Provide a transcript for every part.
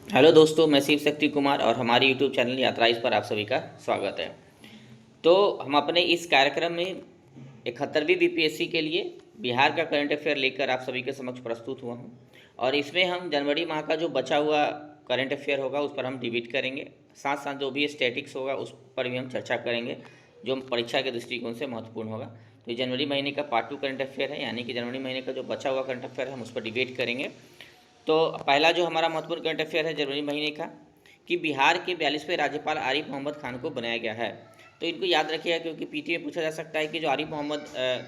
Hello दोस्तों, मैं शिव शक्ति कुमार और हमारे यूट्यूब चैनल यात्रा इस पर आप सभी का स्वागत है। तो हम अपने इस कार्यक्रम में 71वीं बीपीएससी के लिए बिहार का करंट अफेयर लेकर आप सभी के समक्ष प्रस्तुत हुआ हूँ। और इसमें हम जनवरी माह का जो बचा हुआ करंट अफेयर होगा उस पर हम डिबेट करेंगे। साथ साथ जो भी स्टैटिक्स होगा उस पर भी हम चर्चा करेंगे, जो परीक्षा के दृष्टिकोण से महत्वपूर्ण होगा। तो ये जनवरी महीने का पार्ट 2 करंट अफेयर है, यानी कि जनवरी महीने का जो बचा हुआ करंट अफेयर है हम उस पर डिबेट करेंगे। तो पहला जो हमारा महत्वपूर्ण करंट अफेयर है जनवरी महीने का, कि बिहार के 42वें राज्यपाल आरिफ मोहम्मद खान को बनाया गया है। तो इनको याद रखिएगा, क्योंकि पीटी में पूछा जा सकता है कि जो आरिफ मोहम्मद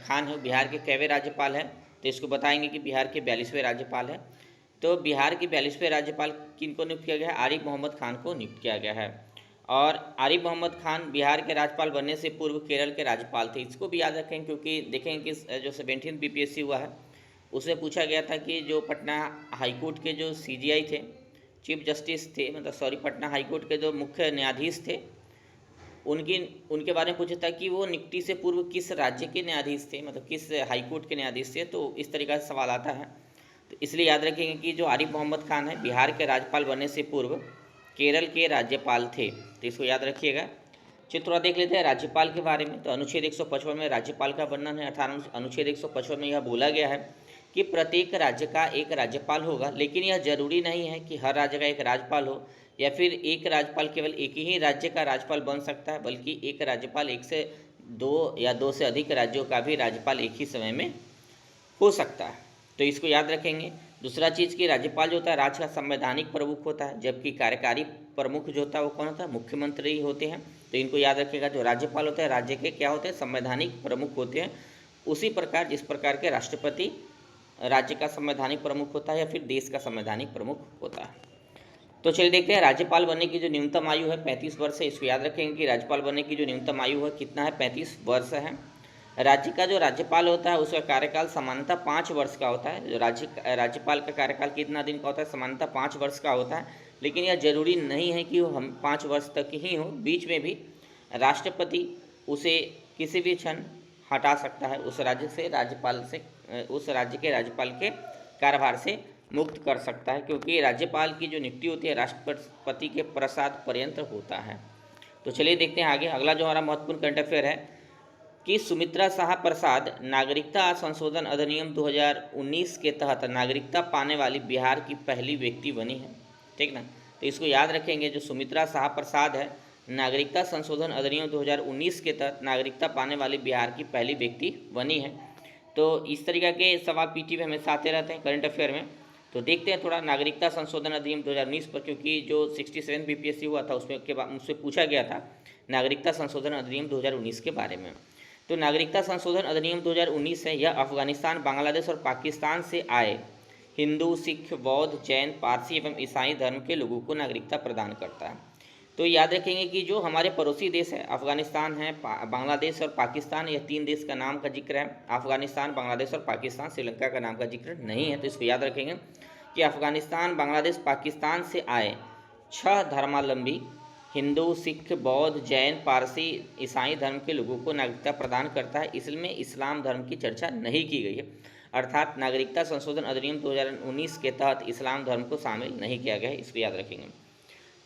खान है वो बिहार के कैवे राज्यपाल हैं। तो इसको बताएंगे कि बिहार के 42वें राज्यपाल हैं। तो बिहार के 42वें राज्यपाल किनको नियुक्त किया गया है? आरिफ मोहम्मद खान को नियुक्त किया गया है। और आरिफ मोहम्मद खान बिहार के राज्यपाल बनने से पूर्व केरल के राज्यपाल थे। इसको भी याद रखें, क्योंकि देखेंगे कि जो 17th बीपीएससी हुआ है उसमें पूछा गया था कि जो पटना हाईकोर्ट के जो सीजीआई थे, चीफ जस्टिस थे, मतलब सॉरी, पटना हाईकोर्ट के जो मुख्य न्यायाधीश थे, उनकी उनके बारे में पूछा था कि वो नियुक्ति से पूर्व किस राज्य के न्यायाधीश थे, मतलब किस हाईकोर्ट के न्यायाधीश थे। तो इस तरीक़ा से सवाल आता है। तो इसलिए याद रखेंगे कि जो आरिफ मोहम्मद खान है बिहार के राज्यपाल बनने से पूर्व केरल के राज्यपाल थे। तो इसको याद रखिएगा। चलिए थोड़ा देख लेते हैं राज्यपाल के बारे में। तो अनुच्छेद 155 में राज्यपाल का वर्णन है। अर्थात अनुच्छेद 155 में यह बोला गया है कि प्रत्येक राज्य का एक राज्यपाल होगा, लेकिन यह जरूरी नहीं है कि हर राज्य का एक राज्यपाल हो, या फिर एक राज्यपाल केवल एक ही राज्य का राज्यपाल बन सकता है, बल्कि एक राज्यपाल एक से दो या दो से अधिक राज्यों का भी राज्यपाल एक ही समय में हो सकता है। तो इसको याद रखेंगे। दूसरा चीज़ कि राज्यपाल जो होता है राज्य का संवैधानिक प्रमुख होता है, जबकि कार्यकारी प्रमुख जो होता है वो कौन होता है? मुख्यमंत्री होते हैं। तो इनको याद रखिएगा, जो राज्यपाल होते हैं राज्य के क्या होते हैं? संवैधानिक प्रमुख होते हैं। उसी प्रकार जिस प्रकार के राष्ट्रपति राज्य का संवैधानिक प्रमुख होता है या फिर देश का संवैधानिक प्रमुख होता है। तो चलिए देखते हैं, राज्यपाल बनने की जो न्यूनतम आयु है 35 वर्ष है। इसको याद रखेंगे कि राज्यपाल बनने की जो न्यूनतम आयु है कितना है? 35 वर्ष है। राज्य का जो राज्यपाल होता है उसका कार्यकाल सामान्यतः 5 वर्ष का होता है। जो राज्यपाल का कार्यकाल कितना दिन का होता है? सामान्यतः 5 वर्ष का होता है। लेकिन यह जरूरी नहीं है कि वो हम 5 वर्ष तक ही हो, बीच में भी राष्ट्रपति उसे किसी भी क्षण हटा सकता है, उस राज्य से राज्यपाल से, उस राज्य के राज्यपाल के कार्यभार से मुक्त कर सकता है, क्योंकि राज्यपाल की जो नियुक्ति होती है राष्ट्रपति के प्रसाद पर्यंत होता है। तो चलिए देखते हैं आगे। अगला जो हमारा महत्वपूर्ण करंट अफेयर है कि सुमित्रा शाह प्रसाद नागरिकता संशोधन अधिनियम 2019 के तहत नागरिकता पाने वाली बिहार की पहली व्यक्ति बनी है। ठीक ना? तो इसको याद रखेंगे, जो सुमित्रा शाह प्रसाद है नागरिकता संशोधन अधिनियम 2019 के तहत नागरिकता पाने वाली बिहार की पहली व्यक्ति बनी है। तो इस तरीके के सवाल पीटी में हमेशा आते रहते हैं करंट अफेयर में। तो देखते हैं थोड़ा नागरिकता संशोधन अधिनियम 2019 पर, क्योंकि जो 67 बीपीएससी हुआ था उसमें के बाद मुझसे पूछा गया था नागरिकता संशोधन अधिनियम 2019 के बारे में। तो नागरिकता संशोधन अधिनियम 2019 है, यह अफगानिस्तान, बांग्लादेश और पाकिस्तान से आए हिंदू, सिख, बौद्ध, जैन, पारसी एवं ईसाई धर्म के लोगों को नागरिकता प्रदान करता है। तो याद रखेंगे कि जो हमारे पड़ोसी देश है अफगानिस्तान है, बांग्लादेश और पाकिस्तान, यह 3 देश का नाम का जिक्र है। अफगानिस्तान, बांग्लादेश और पाकिस्तान, श्रीलंका का नाम का जिक्र नहीं है। तो इसको याद रखेंगे कि अफगानिस्तान, बांग्लादेश, पाकिस्तान से आए 6 धर्मावलंबी हिंदू, सिख, बौद्ध, जैन, पारसी, ईसाई धर्म के लोगों को नागरिकता प्रदान करता है। इसमें इस्लाम धर्म की चर्चा नहीं की गई है। अर्थात नागरिकता संशोधन अधिनियम 2019 के तहत इस्लाम धर्म को शामिल नहीं किया गया है। इसको याद रखेंगे।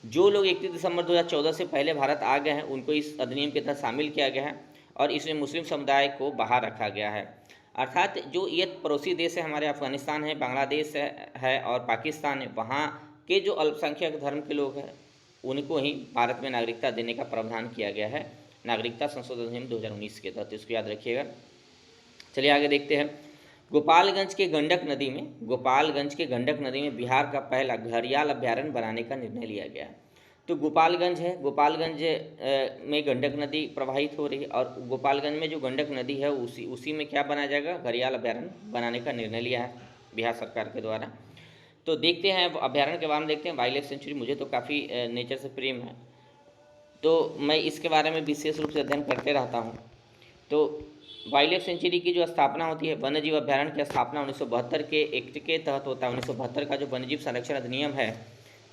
जो लोग 31 दिसंबर 2014 से पहले भारत आ गए हैं उनको इस अधिनियम के तहत शामिल किया गया है, और इसमें मुस्लिम समुदाय को बाहर रखा गया है। अर्थात जो ये पड़ोसी देश है हमारे, अफगानिस्तान है, बांग्लादेश है और पाकिस्तान है, वहाँ के जो अल्पसंख्यक धर्म के लोग हैं उनको ही भारत में नागरिकता देने का प्रावधान किया गया है नागरिकता संशोधन अधिनियम 2019 के तहत। इसको याद रखिएगा। चलिए आगे देखते हैं। गोपालगंज के गंडक नदी में बिहार का पहला घड़ियाल अभ्यारण्य बनाने का निर्णय लिया गया है। तो गोपालगंज है, गोपालगंज में गंडक नदी प्रवाहित हो रही है, और गोपालगंज में जो गंडक नदी है उसी में क्या बनाया जाएगा? घड़ियाल अभ्यारण्य बनाने का निर्णय लिया है बिहार सरकार के द्वारा। तो देखते हैं अभ्यारण्य के बारे में। देखते हैं वाइल्ड लाइफ सेंचुरी। मुझे तो काफ़ी नेचर से प्रेम है, तो मैं इसके बारे में विशेष रूप से अध्ययन करते रहता हूँ। तो वाइल्ड लाइफ सेंचुरी की जो स्थापना होती है, वन्यजीव अभ्यारण्य की स्थापना 1972 के एक्ट के तहत होता है। 1972 का जो वन्यजीव संरक्षण अधिनियम है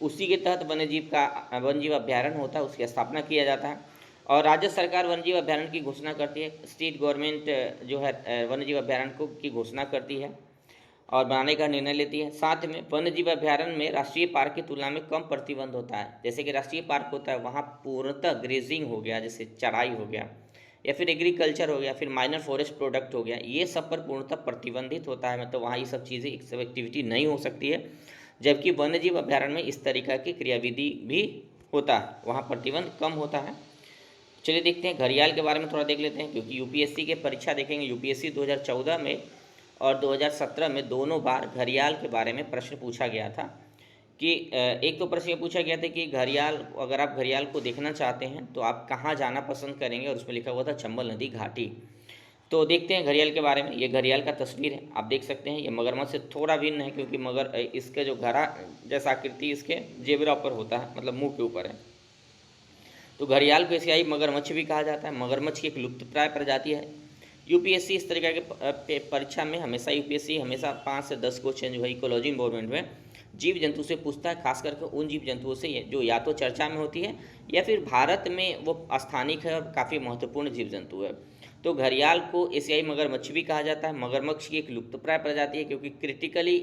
उसी के तहत वन्यजीव अभ्यारण्य होता है, उसकी स्थापना किया जाता है। और राज्य सरकार वन्यजीव अभ्यारण्य की घोषणा करती है। स्टेट गवर्नमेंट जो है वन्यजीव अभ्यारण्य की घोषणा करती है। और बनाने का निर्णय लेती है। साथ में वन्य जीव अभ्यारण्य में राष्ट्रीय पार्क की तुलना में कम प्रतिबंध होता है। जैसे कि राष्ट्रीय पार्क होता है वहाँ पूर्णतः ग्रेजिंग हो गया, जैसे चराई हो गया, या फिर एग्रीकल्चर हो गया, फिर माइनर फॉरेस्ट प्रोडक्ट हो गया, ये सब पर पूर्णतः प्रतिबंधित होता है। मतलब वहाँ ये सब चीज़ें, एक सब एक्टिविटी नहीं हो सकती है। जबकि वन्य जीव अभ्यारण्य में इस तरीका की क्रियाविधि भी होता है, वहाँ प्रतिबंध कम होता है। चलिए देखते हैं घड़ियाल के बारे में थोड़ा देख लेते हैं, क्योंकि यूपीएससी के परीक्षा देखेंगे, यूपीएससी 2014 में और 2017 में दोनों बार घड़ियाल के बारे में प्रश्न पूछा गया था। कि एक तो प्रश्न ये पूछा गया था कि घड़ियाल, अगर आप घड़ियाल को देखना चाहते हैं तो आप कहाँ जाना पसंद करेंगे, और उसमें लिखा हुआ था चंबल नदी घाटी। तो देखते हैं घड़ियाल के बारे में। ये घड़ियाल का तस्वीर है, आप देख सकते हैं। ये मगरमच्छ से थोड़ा भिन्न है, क्योंकि मगर इसके जो घड़ा जैसा आकृति इसके जेबरा पर होता है, मतलब मुंह के ऊपर है। तो घड़ियाल को एशियाई मगरमच्छ भी कहा जाता है। मगरमच्छ की एक लुप्तप्राय प्रजाति है। यूपीएससी इस तरीके के परीक्षा में हमेशा 5 से 10 क्वेश्चन जो है इकोलॉजी इन्वायरमेंट में जीव जंतु से पूछता है, खास करके उन जीव जंतुओं से जो या तो चर्चा में होती है या फिर भारत में वो स्थानिक है और काफ़ी महत्वपूर्ण जीव जंतु है। तो घड़ियाल को एशियाई मगरमच्छ भी कहा जाता है। मगरमच्छ की एक लुप्तप्राय प्रजाति है, क्योंकि क्रिटिकली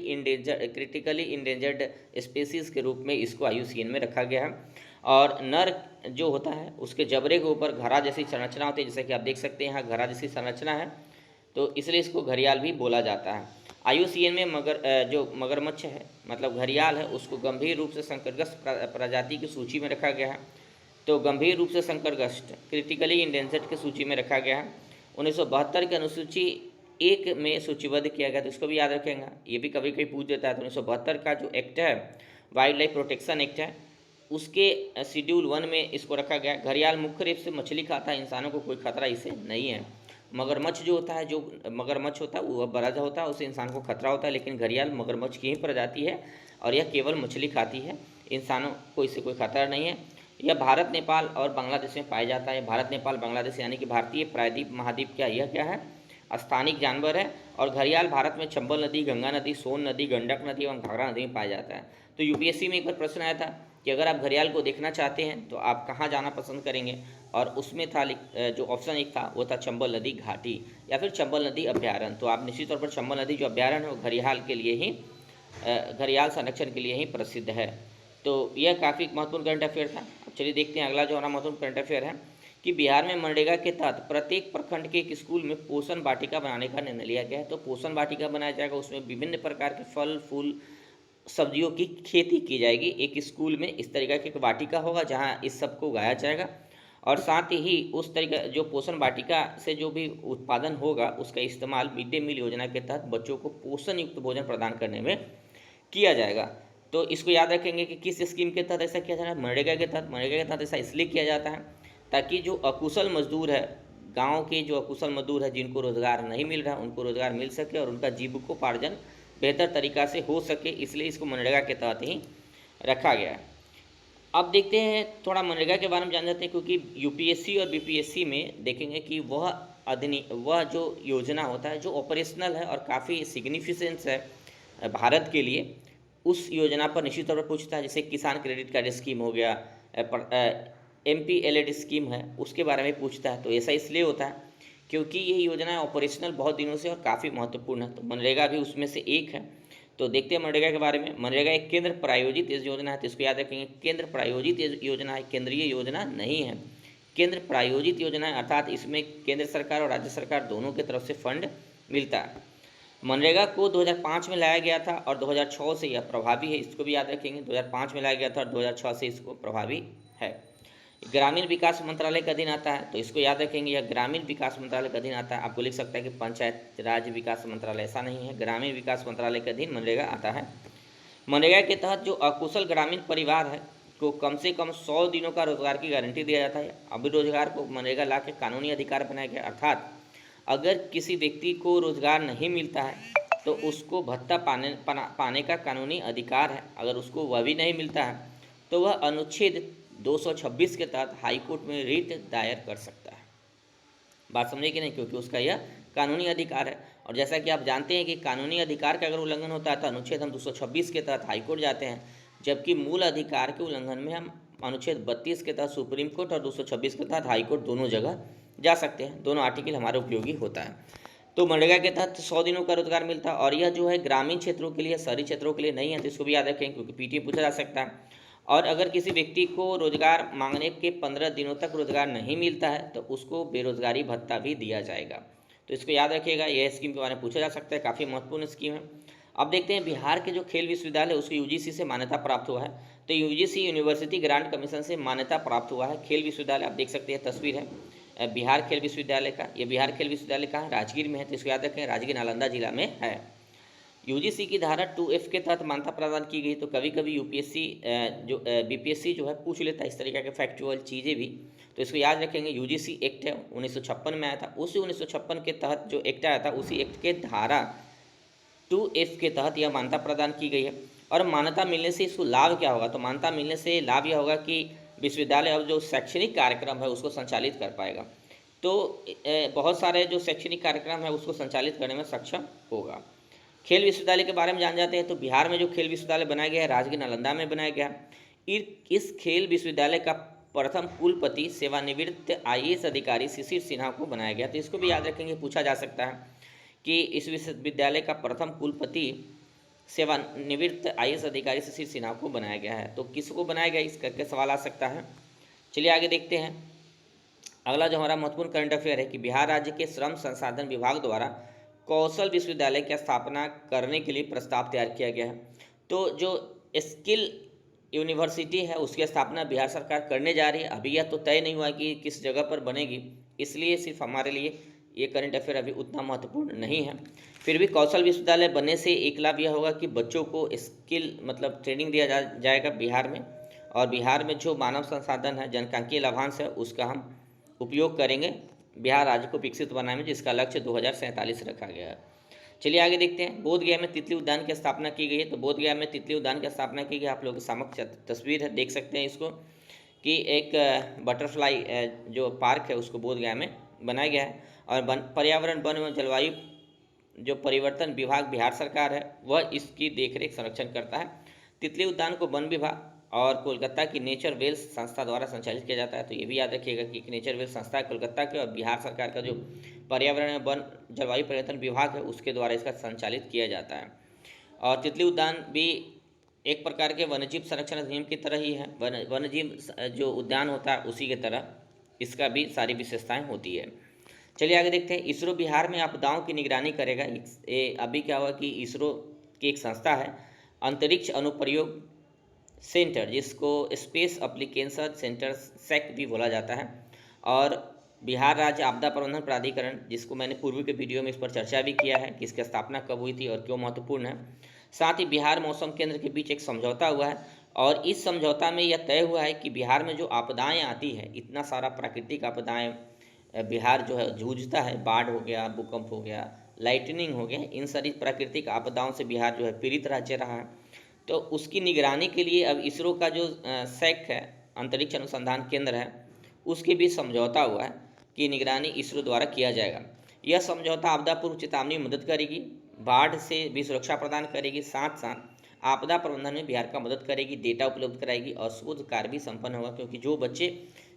इंडेंजर्ड स्पेसीज़ के रूप में इसको IUCN में रखा गया है। और नर जो होता है उसके जबड़े के ऊपर घड़ा जैसी संरचना होती है, जैसे कि आप देख सकते हैं यहाँ घड़ा जैसी संरचना है, तो इसलिए इसको घड़ियाल भी बोला जाता है। IUCN में जो मगरमच्छ है, मतलब घड़ियाल है, उसको गंभीर रूप से संकटग्रस्त प्रजाति की सूची में रखा गया है। तो गंभीर रूप से संकटग्रस्त, क्रिटिकली इंडेंजर्ड की सूची में रखा गया है। 1972 की अनुसूची 1 में सूचीबद्ध किया गया, तो इसको भी याद रखेंगे, ये भी कभी कभी पूछ देता है। तो 1972 का जो एक्ट है, वाइल्ड लाइफ प्रोटेक्शन एक्ट है, उसके शेड्यूल 1 में इसको रखा गया। घड़ियाल मुख्य रूप से मछली खाता है, इंसानों को कोई खतरा इसे नहीं है। मगरमच्छ जो होता है, वो बड़ा होता है, उसे इंसान को खतरा होता है, लेकिन घड़ियाल मगरमच्छ की ही प्रजाति है और यह केवल मछली खाती है, इंसानों को इससे कोई खतरा नहीं है। यह भारत, नेपाल और बांग्लादेश में पाया जाता है। भारत, नेपाल, बांग्लादेश यानी कि भारतीय प्रायद्वीप महाद्वीप का यह क्या है, स्थानिक जानवर है। और घड़ियाल भारत में चंबल नदी, गंगा नदी, सोन नदी, गंडक नदी एवं घाघरा नदी में पाया जाता है। तो यूपीएससी में एक बार प्रश्न आया था कि अगर आप घड़ियाल को देखना चाहते हैं तो आप कहाँ जाना पसंद करेंगे, और उसमें था जो ऑप्शन 1 था वो था चंबल नदी घाटी या फिर चंबल नदी अभ्यारण्य। तो आप निश्चित तौर पर चंबल नदी जो अभ्यारण्य है वो घड़ियाल के लिए ही, घड़ियाल संरक्षण के लिए ही प्रसिद्ध है। तो यह काफ़ी महत्वपूर्ण करंट अफेयर था। अब चलिए देखते हैं अगला जो हमारा महत्वपूर्ण करंट अफेयर है कि बिहार में मनरेगा के तहत प्रत्येक प्रखंड के एक स्कूल में पोषण वाटिका बनाने का निर्णय लिया गया है। तो पोषण वाटिका बनाया जाएगा, उसमें विभिन्न प्रकार के फल, फूल, सब्जियों की खेती की जाएगी। एक स्कूल में इस तरीके की एक वाटिका होगा जहाँ इस सब को उगाया जाएगा, और साथ ही उस तरीका जो पोषण वाटिका से जो भी उत्पादन होगा उसका इस्तेमाल मिड डे मील योजना के तहत बच्चों को पोषण युक्त भोजन प्रदान करने में किया जाएगा। तो इसको याद रखेंगे कि किस स्कीम के तहत ऐसा किया जा रहा है, मनरेगा के तहत। मनरेगा के तहत ऐसा इसलिए किया जाता है ताकि जो अकुशल मजदूर है, गाँव के जो अकुशल मजदूर है जिनको रोज़गार नहीं मिल रहा, उनको रोज़गार मिल सके और उनका जीविकोपार्जन बेहतर तरीक़ा से हो सके, इसलिए इसको मनरेगा के तहत ही रखा गया है। अब देखते हैं थोड़ा मनरेगा के बारे में जान जाते हैं, क्योंकि यूपीएससी और बीपीएससी में देखेंगे कि वह जो योजना होता है जो ऑपरेशनल है और काफ़ी सिग्निफिकेंस है भारत के लिए, उस योजना पर निश्चित तौर पर पूछता है। जैसे किसान क्रेडिट कार्ड स्कीम हो गया, MPLAD स्कीम है, उसके बारे में पूछता है। तो ऐसा इसलिए होता है क्योंकि ये योजना ऑपरेशनल बहुत दिनों से और काफ़ी महत्वपूर्ण है। तो मनरेगा भी उसमें से एक है। तो देखते हैं मनरेगा के बारे में। मनरेगा एक केंद्र प्रायोजित योजना है, तो इसको याद रखेंगे, केंद्र प्रायोजित योजना है, केंद्रीय योजना नहीं है। केंद्र प्रायोजित योजना है, अर्थात इसमें केंद्र सरकार और राज्य सरकार दोनों की तरफ से फंड मिलता है। मनरेगा को 2005 में लाया गया था और 2006 से यह प्रभावी है, इसको भी याद रखेंगे। 2005 में लाया गया था और 2006 से इसको प्रभावी है। ग्रामीण विकास मंत्रालय का अधीन आता है, तो इसको याद रखेंगे, यह ग्रामीण विकास मंत्रालय का अधीन आता है। आपको लिख सकता है कि पंचायत राज विकास मंत्रालय, ऐसा नहीं है, ग्रामीण विकास मंत्रालय के अधीन मनरेगा आता है। मनरेगा के तहत जो अकुशल ग्रामीण परिवार है को कम से कम 100 दिनों का रोजगार की गारंटी दिया जाता है। अभी रोजगार को मनरेगा ला के कानूनी अधिकार बनाया गया, अर्थात अगर किसी व्यक्ति को रोजगार नहीं मिलता है तो उसको भत्ता पाने का कानूनी अधिकार है। अगर उसको वह भी नहीं मिलता है तो वह अनुच्छेद 226 के तहत हाईकोर्ट में रिट दायर कर सकता है। बात समझे कि नहीं, क्योंकि उसका यह कानूनी अधिकार है। और जैसा कि आप जानते हैं कि कानूनी अधिकार का अगर उल्लंघन होता है तो अनुच्छेद हम 226 के तहत हाईकोर्ट जाते हैं, जबकि मूल अधिकार के उल्लंघन में हम अनुच्छेद 32 के तहत सुप्रीम कोर्ट और 226 के तहत हाईकोर्ट दोनों जगह जा सकते हैं। दोनों आर्टिकल हमारे उपयोगी होता है। तो मनरेगा के तहत 100 दिनों का रोजगार मिलता है, और यह जो है ग्रामीण क्षेत्रों के लिए, शहरी क्षेत्रों के लिए नहीं है, तो इसको भी याद रखें क्योंकि पीटी पूछा जा सकता है। और अगर किसी व्यक्ति को रोजगार मांगने के 15 दिनों तक रोजगार नहीं मिलता है तो उसको बेरोजगारी भत्ता भी दिया जाएगा। तो इसको याद रखिएगा, यह स्कीम के बारे में पूछा जा सकता है, काफ़ी महत्वपूर्ण स्कीम है। अब देखते हैं बिहार के जो खेल विश्वविद्यालय उसको यूजीसी से मान्यता प्राप्त हुआ है। तो यूजीसी यूनिवर्सिटी ग्रांट कमीशन से मान्यता प्राप्त हुआ है खेल विश्वविद्यालय। आप देख सकते हैं, तस्वीर है बिहार खेल विश्वविद्यालय का। ये बिहार खेल विश्वविद्यालय कहाँ है? राजगीर में है, तो इसको याद रखें, राजगीर नालंदा जिला में है। यूजीसी की धारा 2F के तहत मान्यता प्रदान की गई। तो कभी कभी यूपीएससी जो बीपीएससी जो है पूछ लेता है इस तरीके के फैक्चुअल चीज़ें भी, तो इसको याद रखेंगे। यूजीसी एक्ट है 1956 में आया था, उसी 1956 के तहत जो एक्ट आया था उसी एक्ट के धारा 2F के तहत यह मान्यता प्रदान की गई है। और मान्यता मिलने से इसको लाभ क्या होगा? तो मान्यता मिलने से लाभ यह होगा कि विश्वविद्यालय अब जो शैक्षणिक कार्यक्रम है उसको संचालित कर पाएगा। तो बहुत सारे जो शैक्षणिक कार्यक्रम है उसको संचालित करने में सक्षम होगा। खेल विश्वविद्यालय के बारे में जान जाते हैं। तो बिहार में जो खेल विश्वविद्यालय बनाया गया है राजगीर नालंदा में बनाया गया। इस खेल विश्वविद्यालय का प्रथम कुलपति सेवानिवृत्त IAS अधिकारी शिशिर सिन्हा को बनाया गया। तो इसको भी याद रखेंगे, पूछा जा सकता है कि इस विश्वविद्यालय का प्रथम कुलपति सेवानिवृत्त IAS अधिकारी शिशिर सिन्हा को बनाया गया है। तो किसको बनाया गया, इस करके सवाल आ सकता है। चलिए आगे देखते हैं। अगला जो हमारा महत्वपूर्ण करंट अफेयर है कि बिहार राज्य के श्रम संसाधन विभाग द्वारा कौशल विश्वविद्यालय की स्थापना करने के लिए प्रस्ताव तैयार किया गया है। तो जो स्किल यूनिवर्सिटी है उसकी स्थापना बिहार सरकार करने जा रही है। अभी यह तो तय नहीं हुआ कि किस जगह पर बनेगी, इसलिए सिर्फ हमारे लिए ये करंट अफेयर अभी उतना महत्वपूर्ण नहीं है। फिर भी कौशल विश्वविद्यालय बनने से एक लाभ यह होगा कि बच्चों को स्किल मतलब ट्रेनिंग दिया जाएगा बिहार में, और बिहार में जो मानव संसाधन है, जनसांख्यिकीय लाभांश है, उसका हम उपयोग करेंगे बिहार राज्य को विकसित बनाने में, जिसका लक्ष्य 2047 रखा गया है। चलिए आगे देखते हैं। बोधगया में तितली उद्यान की स्थापना की गई है। तो बोधगया में तितली उद्यान की स्थापना की गई। आप लोग के समक्ष तस्वीर है, देख सकते हैं इसको, कि एक बटरफ्लाई जो पार्क है उसको बोधगया में बनाया गया है। और पर्यावरण वन एवं जलवायु जो परिवर्तन विभाग बिहार सरकार है वह इसकी देखरेख संरक्षण करता है। तितली उद्यान को वन विभाग और कोलकाता की नेचर वेल्स संस्था द्वारा संचालित किया जाता है। तो ये भी याद रखिएगा कि एक नेचर वेल्स संस्था है कोलकाता के, और बिहार सरकार का जो पर्यावरण वन जलवायु परिवर्तन विभाग है उसके द्वारा इसका संचालित किया जाता है। और तितली उद्यान भी एक प्रकार के वन्यजीव संरक्षण अधिनियम की तरह ही है। वन्यजीव जो उद्यान होता है उसी की तरह इसका भी सारी विशेषताएँ होती है। चलिए आगे देखते हैं। इसरो बिहार में आपदाओं की निगरानी करेगा। अभी क्या हुआ कि इसरो की एक संस्था है अंतरिक्ष अनुप्रयोग सेंटर, जिसको स्पेस एप्लीकेशन सेंटर SEC भी बोला जाता है, और बिहार राज्य आपदा प्रबंधन प्राधिकरण, जिसको मैंने पूर्व के वीडियो में इस पर चर्चा भी किया है कि इसकी स्थापना कब हुई थी और क्यों महत्वपूर्ण है। साथ ही बिहार मौसम केंद्र के बीच एक समझौता हुआ है, और इस समझौता में यह तय हुआ है कि बिहार में जो आपदाएँ आती हैं, इतना सारा प्राकृतिक आपदाएँ बिहार जो है जूझता है, बाढ़ हो गया, भूकंप हो गया, लाइटनिंग हो गया, इन सारी प्राकृतिक आपदाओं से बिहार जो है पीड़ित राज्य रहा है। तो उसकी निगरानी के लिए अब इसरो का जो SEC है, अंतरिक्ष अनुसंधान केंद्र है, उसके बीच समझौता हुआ है कि निगरानी इसरो द्वारा किया जाएगा। यह समझौता आपदा पूर्व चेतावनी में मदद करेगी, बाढ़ से भी सुरक्षा प्रदान करेगी, साथ साथ आपदा प्रबंधन में बिहार का मदद करेगी, डेटा उपलब्ध कराएगी और शोध कार्य भी संपन्न होगा। क्योंकि जो बच्चे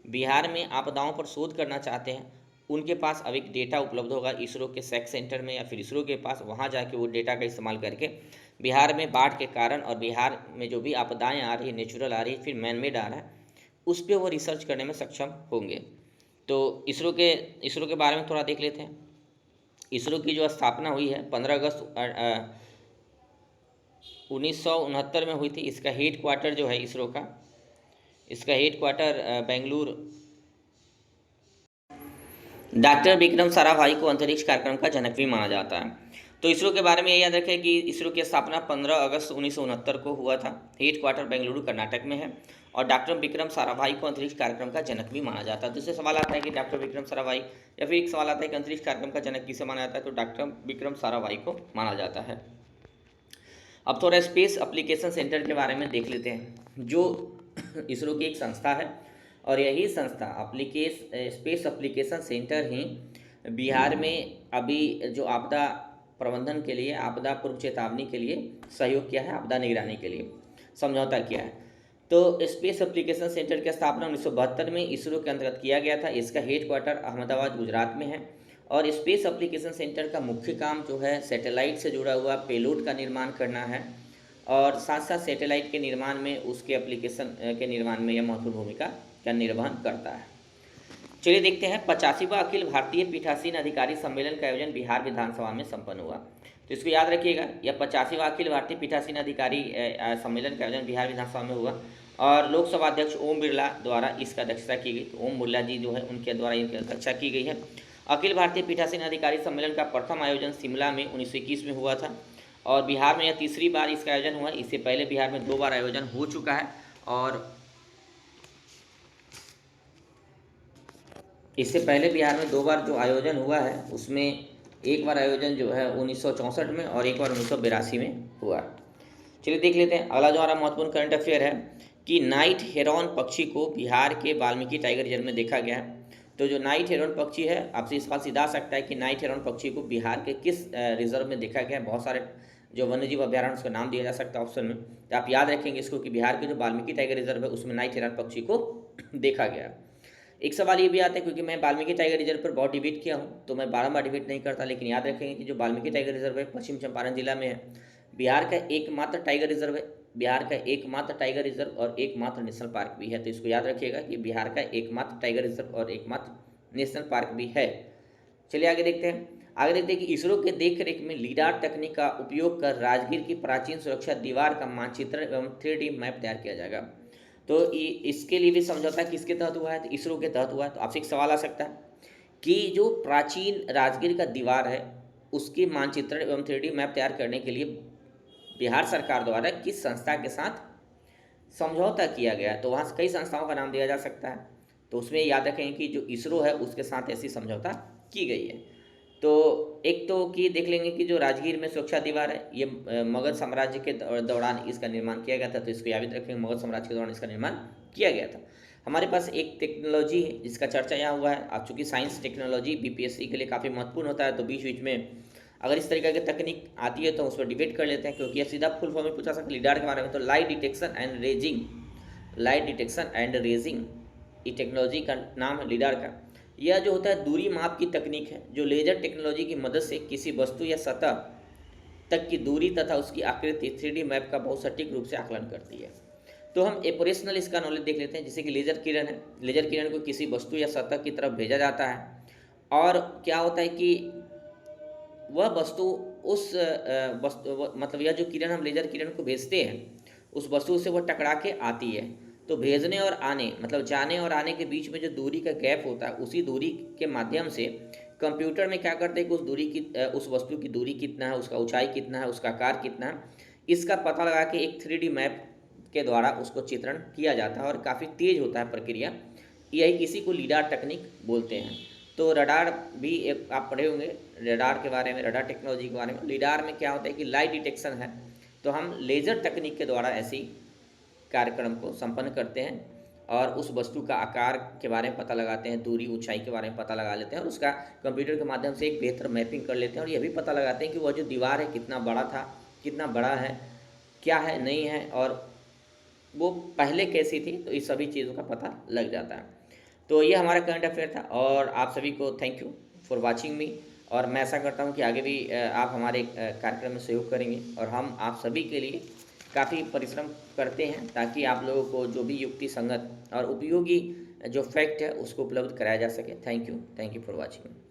बिहार में आपदाओं पर शोध करना चाहते हैं उनके पास अब एक डेटा उपलब्ध होगा इसरो के SEC सेंटर में, या फिर इसरो के पास, वहाँ जाके वो डेटा का इस्तेमाल करके बिहार में बाढ़ के कारण और बिहार में जो भी आपदाएं आ रही है, नेचुरल आ रही है, फिर मैनमेड आ रहा है, उस पर वो रिसर्च करने में सक्षम होंगे। तो इसरो के बारे में थोड़ा देख लेते हैं। इसरो की जो स्थापना हुई है 15 अगस्त 1969 में हुई थी। इसका हेड क्वार्टर जो है इसरो का, इसका head quarter Bengaluru. Doctor Vikram Sarabhai को अंतरिक्ष कार्यक्रम का जनक भी माना जाता है। तो इसरो के बारे में ये याद रखें कि इसरो की स्थापना 15 अगस्त 1969 को हुआ था। हेड क्वार्टर बेंगलुरु कर्नाटक में है, और डॉक्टर विक्रम साराभाई को अंतरिक्ष कार्यक्रम का जनक भी माना जाता है। दूसरे सवाल आता है कि डॉक्टर विक्रम साराभाई, या फिर एक सवाल आता है कि अंतरिक्ष कार्यक्रम का जनक किसे माना जाता है, तो डॉक्टर विक्रम साराभाई को माना जाता है। अब थोड़ा स्पेस एप्लीकेशन सेंटर के बारे में देख लेते हैं, जो इसरो की एक संस्था है, और यही संस्था स्पेस एप्लीकेशन सेंटर ही बिहार में अभी जो आपदा प्रबंधन के लिए, आपदा पूर्व चेतावनी के लिए सहयोग किया है, आपदा निगरानी के लिए समझौता किया है। तो स्पेस एप्लीकेशन सेंटर की स्थापना 1972 में इसरो के अंतर्गत किया गया था। इसका हेड क्वार्टर अहमदाबाद गुजरात में है, और स्पेस एप्लीकेशन सेंटर का मुख्य काम जो है सैटेलाइट से जुड़ा हुआ पेलोड का निर्माण करना है, और साथ साथ सैटेलाइट के निर्माण में उसके एप्लीकेशन के निर्माण में यह महत्वपूर्ण भूमिका का निर्वहन करता है। चलिए देखते हैं 85वां अखिल भारतीय पीठासीन अधिकारी सम्मेलन का आयोजन बिहार विधानसभा में संपन्न हुआ। तो इसको याद रखिएगा, यह 85वां अखिल भारतीय पीठासीन अधिकारी सम्मेलन का आयोजन बिहार विधानसभा में हुआ और लोकसभा अध्यक्ष ओम बिरला द्वारा इसका अध्यक्षता की गई। तो ओम बिरला जी जो है उनके द्वारा इनकी अध्यक्षता की गई है। अखिल भारतीय पीठासीन अधिकारी सम्मेलन का प्रथम आयोजन शिमला में 1921 में हुआ था और बिहार में यह तीसरी बार इसका आयोजन हुआ। इससे पहले बिहार में 2 बार आयोजन हो चुका है और इससे पहले बिहार में 2 बार जो आयोजन हुआ है उसमें एक बार आयोजन जो है 1964 में और एक बार 1982 में हुआ। चलिए देख लेते हैं अगला जो हमारा महत्वपूर्ण करंट अफेयर है कि नाइट हेरॉन पक्षी को बिहार के वाल्मीकि टाइगर रिजर्व में देखा गया है। तो जो नाइट हेरॉन पक्षी है, आपसे इस बात सीधा सकता है कि नाइट हेरॉन पक्षी को बिहार के किस रिजर्व में देखा गया है। बहुत सारे जो वन्यजीव अभ्यारण्य उसका नाम दिया जा सकता है ऑप्शन में, तो आप याद रखेंगे इसको कि बिहार के जो वाल्मीकि टाइगर रिजर्व है उसमें नाइट हेरॉन पक्षी को देखा गया। एक सवाल ये भी आता है, क्योंकि मैं वाल्मीकि टाइगर रिजर्व पर बहुत डिबेट किया हूँ तो मैं बारंबार डिबेट नहीं करता, लेकिन याद रखेंगे कि जो वाल्मीकि टाइगर रिजर्व है पश्चिम चंपारण जिला में है। बिहार का एकमात्र टाइगर रिजर्व है, बिहार का एकमात्र टाइगर रिजर्व और एकमात्र नेशनल पार्क भी है। तो इसको याद रखिएगा कि बिहार का एकमात्र टाइगर रिजर्व और एकमात्र नेशनल पार्क भी है। चलिए आगे देखते हैं। आगे देखते हैं कि इसरो के देख रेख में लीडार तकनीक का उपयोग कर राजगीर की प्राचीन सुरक्षा दीवार का मानचित्र एवं 3D मैप तैयार किया जाएगा। तो इसके लिए भी समझौता किसके तहत हुआ है, तो इसरो के तहत हुआ है। तो आपसे एक सवाल आ सकता है कि जो प्राचीन राजगीर का दीवार है उसके मानचित्रण एवं 3D मैप तैयार करने के लिए बिहार सरकार द्वारा किस संस्था के साथ समझौता किया गया। तो वहाँ कई संस्थाओं का नाम दिया जा सकता है, तो उसमें याद रखें कि जो इसरो है उसके साथ ऐसी समझौता की गई है। तो एक तो कि देख लेंगे कि जो राजगीर में सुरक्षा दीवार है ये मगध साम्राज्य के दौरान इसका निर्माण किया गया था। तो इसको याद रखेंगे, मगध साम्राज्य के दौरान इसका निर्माण किया गया था। हमारे पास एक टेक्नोलॉजी है जिसका चर्चा यहाँ हुआ है। अब चूँकि साइंस टेक्नोलॉजी बीपीएससी के लिए काफ़ी महत्वपूर्ण होता है, तो बीच बीच में अगर इस तरीके की तकनीक आती है तो उस पर डिबेट कर लेते हैं, क्योंकि यह सीधा फुल फॉर्म में पूछा सकता है लीडार के बारे में। तो लाइट डिटेक्शन एंड रेजिंग ये टेक्नोलॉजी का नाम है लीडार का। यह जो होता है दूरी माप की तकनीक है जो लेजर टेक्नोलॉजी की मदद से किसी वस्तु या सतह तक की दूरी तथा उसकी आकृति 3D मैप का बहुत सटीक रूप से आकलन करती है। तो हम ऑपरेशनल इसका नॉलेज देख लेते हैं, जैसे कि लेजर किरण है। लेजर किरण को किसी वस्तु या सतह की तरफ भेजा जाता है और क्या होता है कि वह वस्तु उस मतलब यह जो किरण हम लेजर किरण को भेजते हैं उस वस्तु से वह टकरा के आती है। तो भेजने और आने मतलब जाने और आने के बीच में जो दूरी का गैप होता है उसी दूरी के माध्यम से कंप्यूटर में क्या करते हैं कि उस वस्तु की दूरी कितना है, उसका ऊंचाई कितना है, उसका आकार कितना है, इसका पता लगा के एक 3D मैप के द्वारा उसको चित्रण किया जाता है और काफ़ी तेज होता है प्रक्रिया। यही किसी को लीडार तकनीक बोलते हैं। तो रडार भी एक आप पढ़े होंगे रडार के बारे में, रडार टेक्नोलॉजी के बारे में। लीडार में क्या होता है कि लाइट डिटेक्शन है, तो हम लेज़र तकनीक के द्वारा ऐसी कार्यक्रम को संपन्न करते हैं और उस वस्तु का आकार के बारे में पता लगाते हैं, दूरी ऊंचाई के बारे में पता लगा लेते हैं और उसका कंप्यूटर के माध्यम से एक बेहतर मैपिंग कर लेते हैं। और यह भी पता लगाते हैं कि वह जो दीवार है कितना बड़ा था, कितना बड़ा है, क्या है, नहीं है, और वो पहले कैसी थी। तो इस सभी चीज़ों का पता लग जाता है। तो ये हमारा करंट अफेयर था और आप सभी को thank you for watching me. और मैं ऐसा करता हूँ कि आगे भी आप हमारे कार्यक्रम में सहयोग करेंगे और हम आप सभी के लिए काफ़ी परिश्रम करते हैं ताकि आप लोगों को जो भी युक्ति संगत और उपयोगी जो फैक्ट है उसको उपलब्ध कराया जा सके। Thank you for watching.